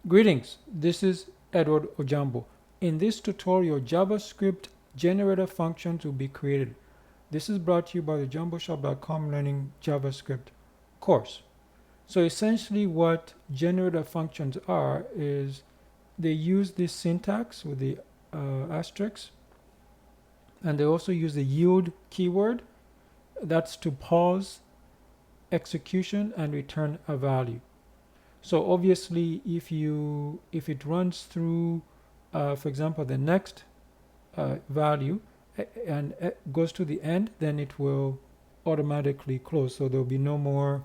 Greetings, this is Edward Ojambo. In this tutorial, JavaScript generator functions will be created. This is brought to you by the jumboshop.com Learning JavaScript course. So essentially what generator functions are is they use this syntax with the asterisk, and they also use the yield keyword. That's to pause execution and return a value. So obviously if it runs through for example the next value and goes to the end, then it will automatically close, so there'll be no more,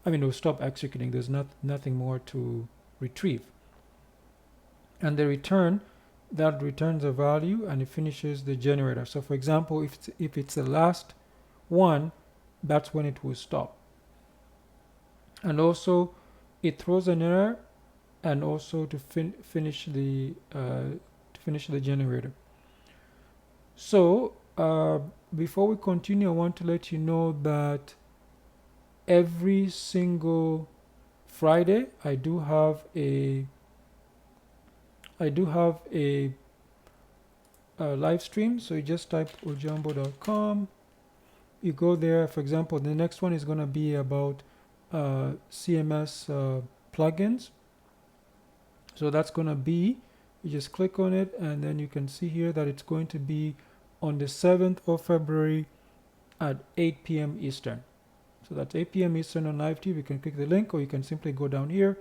it will stop executing. There's nothing more to retrieve. And the return, that returns a value and it finishes the generator. So for example, if it's the last one, that's when it will stop. And also it throws an error, and also to finish the generator. So before we continue, I want to let you know that every single Friday I do have a live stream. So you just type ojambo.com, you go there. For example, the next one is going to be about CMS plugins. So that's going to be, you just click on it, and then you can see here that it's going to be on the 7th of February at 8 p.m. Eastern. So that's 8 p.m. Eastern on live TV. You can click the link, or you can simply go down here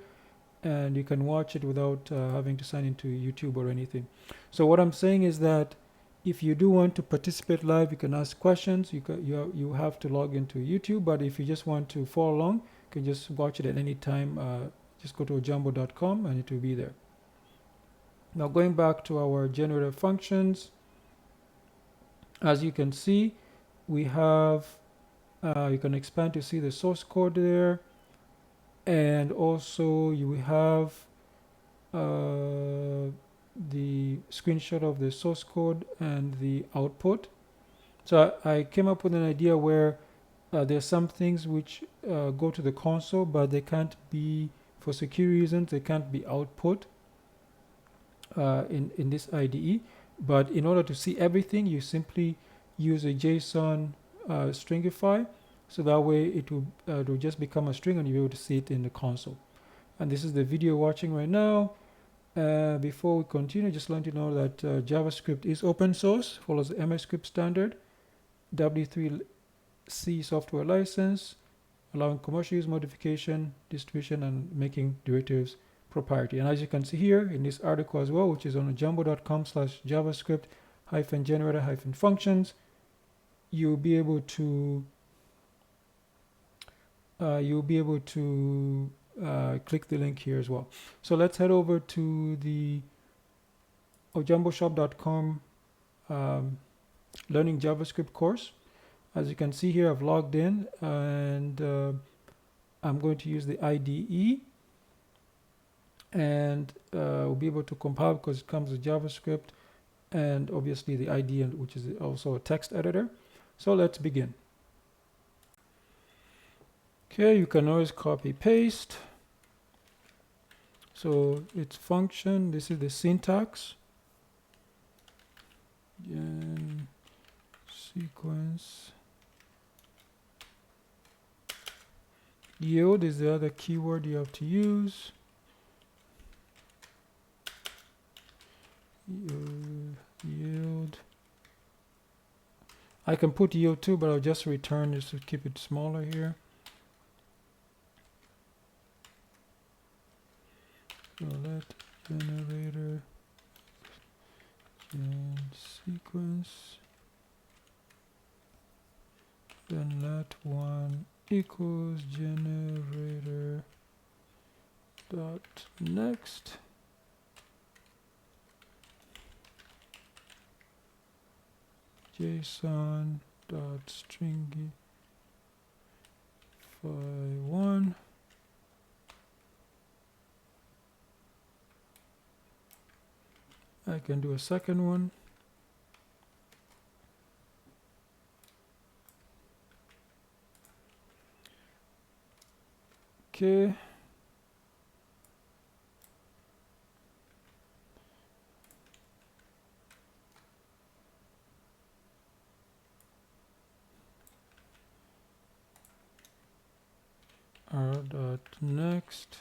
and you can watch it without having to sign into YouTube or anything. So what I'm saying is that if you do want to participate live, you can ask questions. You have to log into YouTube, but if you just want to follow along, you can just watch it at any time. Just go to ojambo.com and it will be there. Now going back to our generator functions, as you can see, we have, you can expand to see the source code there, and also you have the screenshot of the source code and the output. So I came up with an idea where there's some things which go to the console, but they can't be, for security reasons, they can't be output in this IDE. But in order to see everything, you simply use a JSON stringify, so that way it will just become a string and you'll be able to see it in the console. And this is the video watching right now. Before we continue, just let you know that JavaScript is open source, follows the MScript standard, W3C software license, allowing commercial use, modification, distribution, and making derivatives proprietary. And as you can see here in this article as well, which is on jumbo.com/javascript-generator-functions, you'll be able to click the link here as well. So let's head over to the ojamboshop.com Learning JavaScript course. As you can see here, I've logged in, and I'm going to use the IDE, and we'll be able to compile because it comes with JavaScript and obviously the IDE, which is also a text editor. So let's begin. Okay, you can always copy paste. So it's function, this is the syntax, gen sequence, yield is the other keyword you have to use. Yield. I can put yield too, but I'll just return just to keep it smaller here. So let generator gen sequence, then let one equals generator dot next. JSON dot stringify1. I can do a second one. Okay. r.next.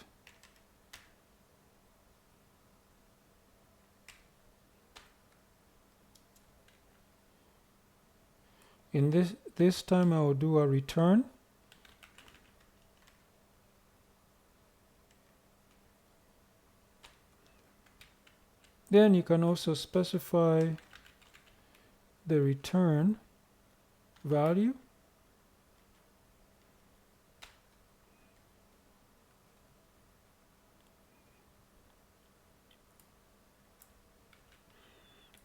In this time I will do a return. Then you can also specify the return value.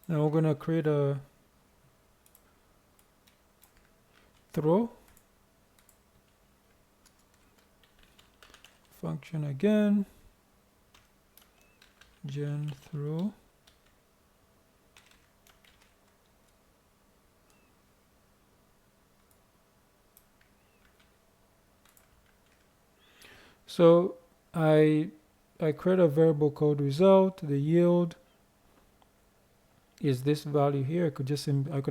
Now we're going to create a throw function again, gen throw. So I create a variable called result. The yield is this value here. I could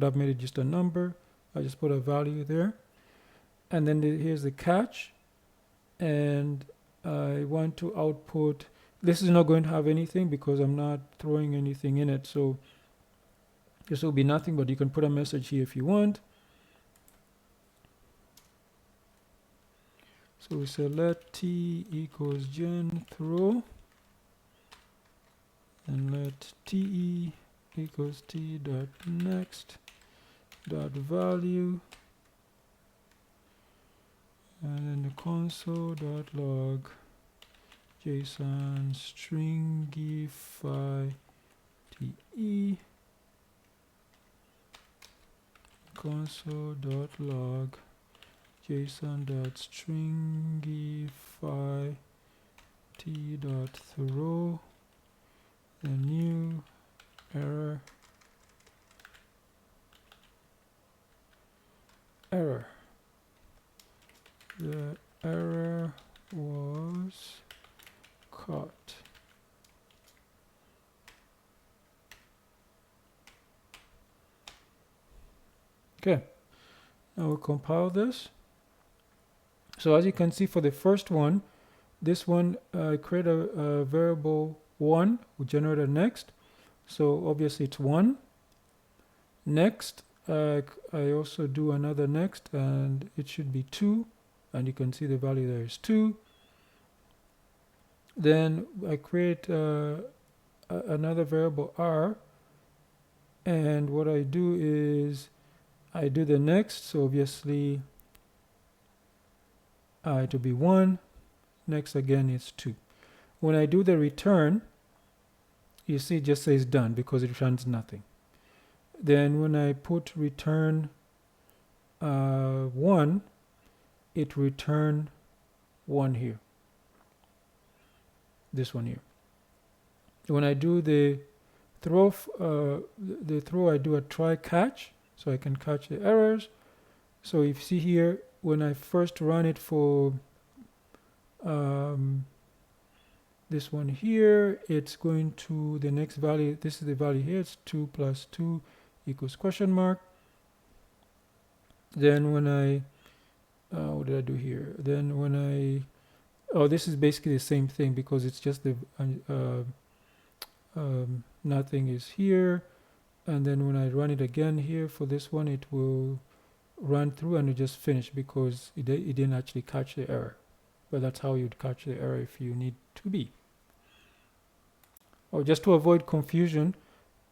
have made it just a number. I just put a value there, and then here's the catch, and I want to output. This is not going to have anything because I'm not throwing anything in it, so this will be nothing, but you can put a message here if you want. So we say let t equals gen throw, and let te equals t dot next dot value, and then the console dot log JSON stringify te console dot log JSON dot stringify t dot throw the new error the error was caught. Okay, now we'll compile this. So as you can see, for the first one, this one create a variable 1, we generate a next. So obviously it's 1. Next, I also do another next, and it should be 2, and you can see the value there is 2. Then I create another variable r, and what I do is I do the next, so obviously it will be 1. Next again is 2. When I do the return, you see it just says done because it returns nothing. Then when I put return 1, it return 1 here. This one here. When I do the throw, I do a try catch, so I can catch the errors. So if you see here, when I first run it for this one here, it's going to the next value. This is the value here. It's 2 plus 2 equals question mark. Then when I what did I do here? Then when this is basically the same thing because it's just the nothing is here, and then when I run it again here for this one, it will run through and it just finish because it didn't actually catch the error. But that's how you'd catch the error if you need to be. Or just to avoid confusion,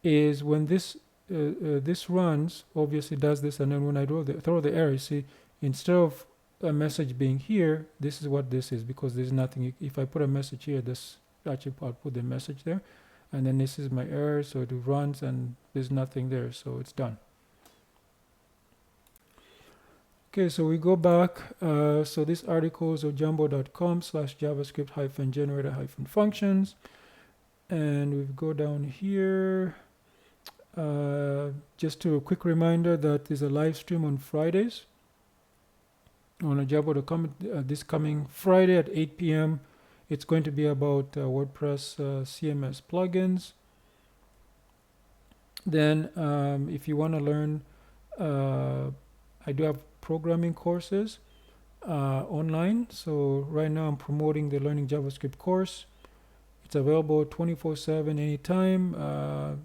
is when this this runs, obviously does this, and then when I throw the error, you see, instead of a message being here, this is what this is, because there's nothing. If I put a message here, this actually I'll put the message there, and then this is my error, so it runs and there's nothing there, so it's done. Okay, so we go back. So this article is ojambo.com/javascript-generator-functions, and we go down here. Just a quick reminder that there's a live stream on Fridays on ojambo.com this coming Friday at 8 p.m. It's going to be about WordPress CMS plugins. Then if you want to learn, I do have programming courses. online. So right now I'm promoting the Learning JavaScript course. It's available 24/7 anytime.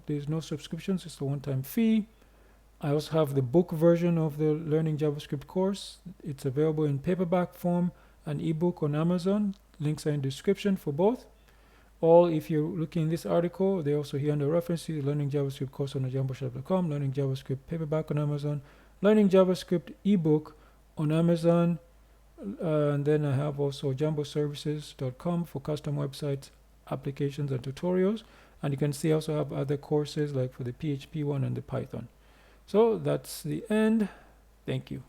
There's no subscriptions, it's a one-time fee. I also have the book version of the Learning JavaScript course. It's available in paperback form and ebook on Amazon. Links are in the description for both. Or if you're looking in this article, they also here under references, Learning JavaScript course on thejumboshop.com, Learning JavaScript paperback on Amazon, Learning JavaScript ebook on Amazon, and then I have also jumboservices.com for custom websites, applications, and tutorials. And you can see I also have other courses like for the PHP one and the Python. So that's the end. Thank you.